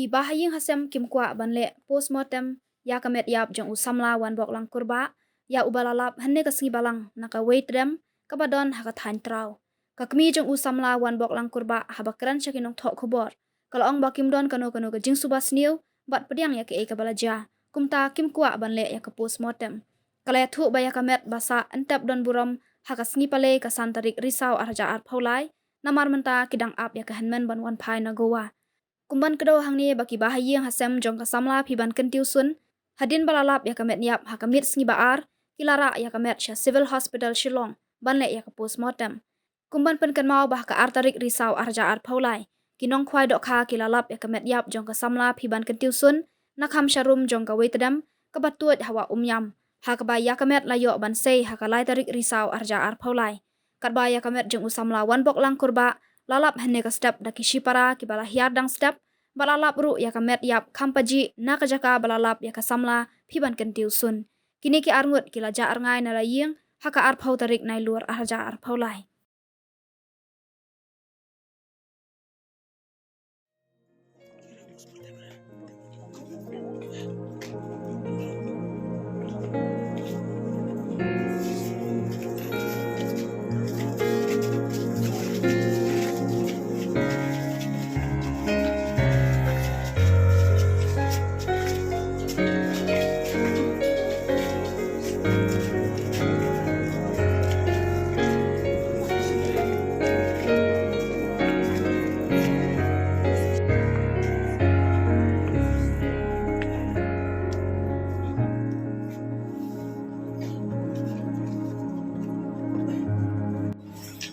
ki bahaying hasem kim kwa banle postmortem ya kamet yap jong usamla wan bok lang kurba ya ubalalap hanne ka singi balang naka wait dem kabadon haka thain trau ka kmi jong usamla wan bok lang kurba haba kran chakinong thok khobor kala ong bakim don kano ka jing subas niu bat pediang ya ke e ka balaja kumta kim kwa banle ya ka postmortem kala ya thu ba ya kamet basa antap don buram haka singi pale ka santarik risau arja ar phaulai namar menta kidang ap ya ka hanmen ban wan phai na gowa kumban kedo hangni baki bahaying hasem jong ka samla phiban kentiu sun hadin balalap ya kamet yap hakamit sngi baar kilara ya kamet sha civil hospital Shillong banle ya ka postmortem kumban pen kan mau bah ka artarik risau arja ar phaulai kinong khwai dok kha kilalap ya kamet yap jong ka samla phiban kentiu sun nakham sharum jong ka weitadam ka batuat hawa umyam hakaba ya kamet layo ban sei hakalai tarik risau arja ar phaulai katba ya kamet jong usamla wan bok lang kurba lalap henne ka step daki shipara ki bala hiar dang step balalap ru ya kamet yap khampaji na ka jaka balalap ya ka samla phiban kentiu sun kini ki arngut ki la ja arngai na la ying haka ar phau tarik nai lur arja ar phaulai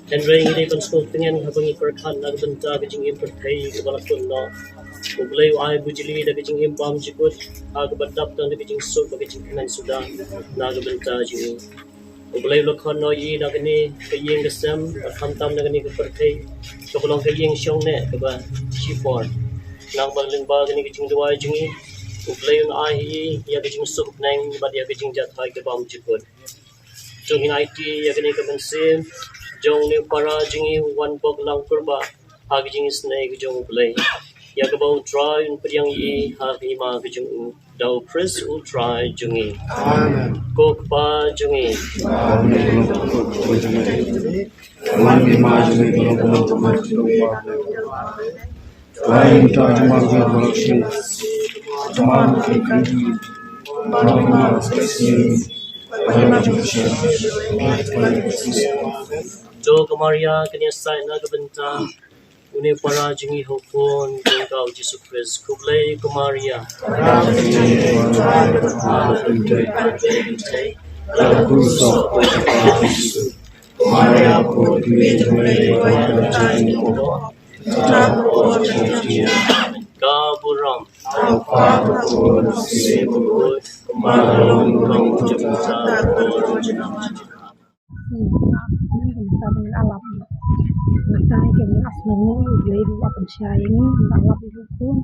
dan ring ini konsul dengan habang iperkan nak benta kejing impertai kepala kunno ublai ai bujili da kejing imbam jikut ag badap dan kejing sub kejing kanan sudan nak benta jing ublai lokon no yi nak ni kejing kesem khamtam nak ni kepertai kebolong kejing syong ne keba shipon nak baling ba ni kejing dua jing ublai ai ya kejing sub nang bad ya kejing jat hai kebam jikut jongin IT ya kini kebensim jong ni para jingi wan bok lang kurba hag jingi snake jong play ya ka bau try un priang yi hag ma ka jong dau press u try jungi amen kok pa jungi Wan mi ma jungi ko ma jungi lain ta jumar ga boloshi jumar ki ma spesi Bagaimana Jo kamaria kanya sai na ka benta une para jingi hopon jong Jesus Christ kublai kamaria Maria po Kaburam alam Nakai kami asmani ublay di apan syayang alap ilukun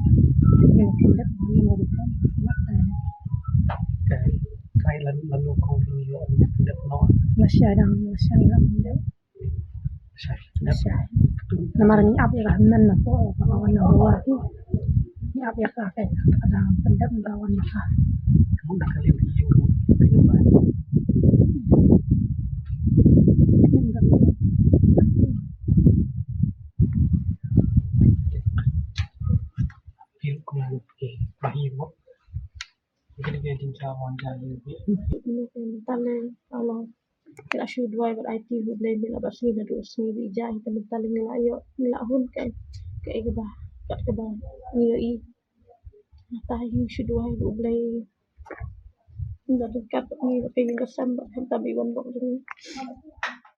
yang hendak mengurukan mata kai lalu kong yo nya pendak no masyadang hendak namarani ab ya nan na po kawan na wati ni ab ya ka kay ada pendak kawan na kamu dah kali biyu kamu ba bahimo jadi tinja wanja lebih talang kalau kila shu dua ber IT hud lay bila basni na do sni bi jai talang layo lahun kay ba kat ka ba niyo I tahi shu dua bu blay nda dekat ni kay kasam ba tabi wan bok ni